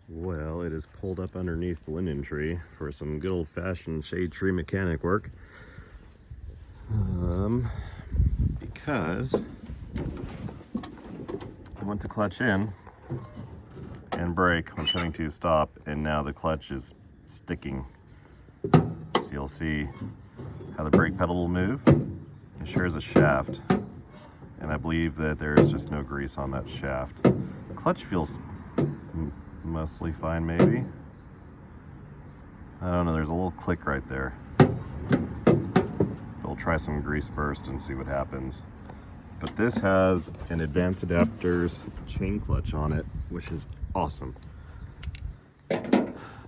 Well, it is pulled up underneath the linden tree for some good old-fashioned shade tree mechanic work. Because I went to clutch in and brake when coming to stop, and now the clutch is sticking. So you'll see how the brake pedal will move. It shares a shaft, and I believe that there is just no grease on that shaft. The clutch feels mostly fine, maybe. I don't know, there's a little click right there. We'll try some grease first and see what happens. But this has an advanced adapters chain clutch on it, which is awesome.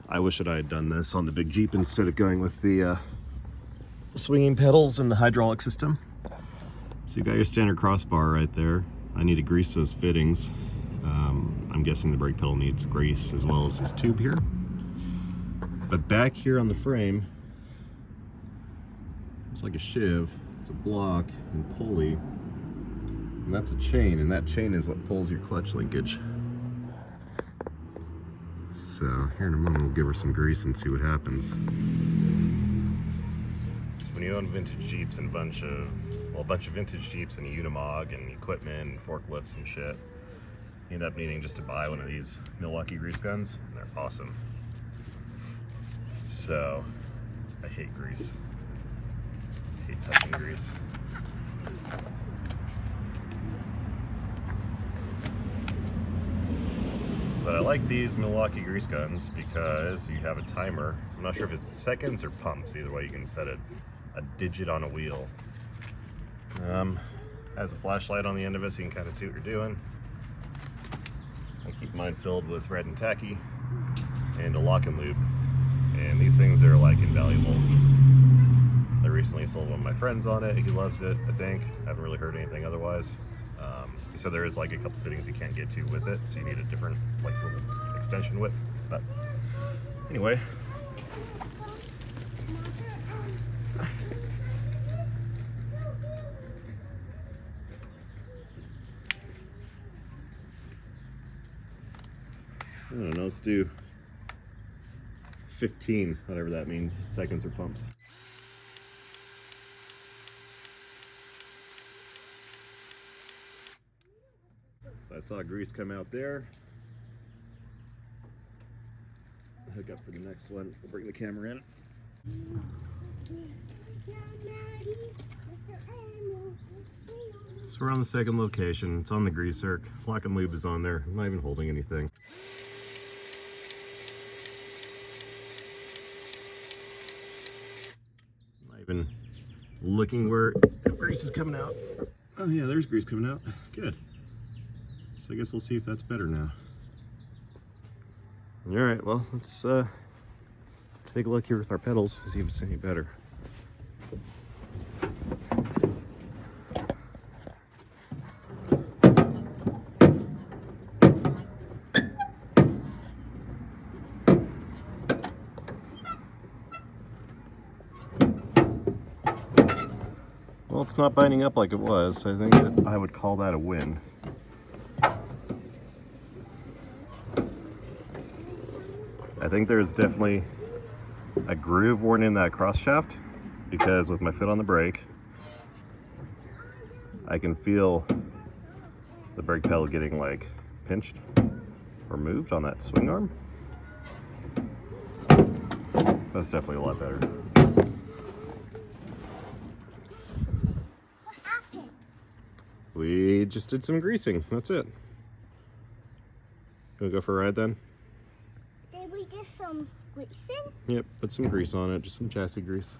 I wish that I had done this on the big Jeep instead of going with the swinging pedals and the hydraulic system. So you got your standard crossbar right there. I need to grease those fittings. I'm guessing the brake pedal needs grease as well as this tube here. But back here on the frame, it's like a shiv. It's a block and pulley, and that's a chain, and that chain is what pulls your clutch linkage. So here in a moment we'll give her some grease and see what happens. So when you own vintage Jeeps and a bunch of vintage Jeeps and a Unimog and equipment and forklifts and shit, you end up needing just to buy one of these Milwaukee grease guns, and they're awesome. So I hate grease. I hate touching grease. But I like these Milwaukee grease guns because you have a timer. I'm not sure if it's seconds or pumps. Either way, you can set it. A digit on a wheel. Has a flashlight on the end of it so you can kind of see what you're doing. I keep mine filled with red and tacky and a lock and lube. And these things are like invaluable. I recently sold one of my friends on it. He loves it, I think. I haven't really heard anything otherwise. He said there is like a couple fittings you can't get to with it, so you need a different like little extension width. But anyway. I don't know, let's do 15, whatever that means, seconds or pumps. So I saw grease come out there. Hook up for the next one. We'll bring the camera in. So we're on the second location. It's on the grease zerk. Lock and lube is on there. I'm not even holding anything. Not even looking where grease is coming out. Oh yeah, there's grease coming out. Good. So I guess we'll see if that's better now. All right, well, let's take a look here with our pedals to see if it's any better. Well, it's not binding up like it was, so I think that I would call that a win. I think there's definitely a groove worn in that cross shaft, because with my foot on the brake, I can feel the brake pedal getting like pinched or moved on that swing arm. That's definitely a lot better. What happened? We just did some greasing, that's it. Gonna go for a ride then? Did we do some greasing? Yep, put some grease on it, just some chassis grease.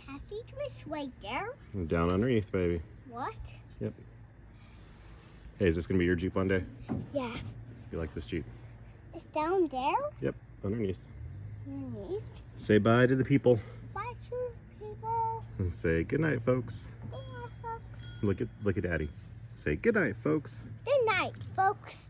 Chassis grease right there? And down underneath, baby. What? Yep. Hey, is this gonna be your Jeep one day? Yeah. You like this Jeep? It's down there? Yep, underneath. Underneath? Say bye to the people. Bye to people. And say good night, folks. Good night, folks. Look at Daddy. Say good night, folks. Good night, folks.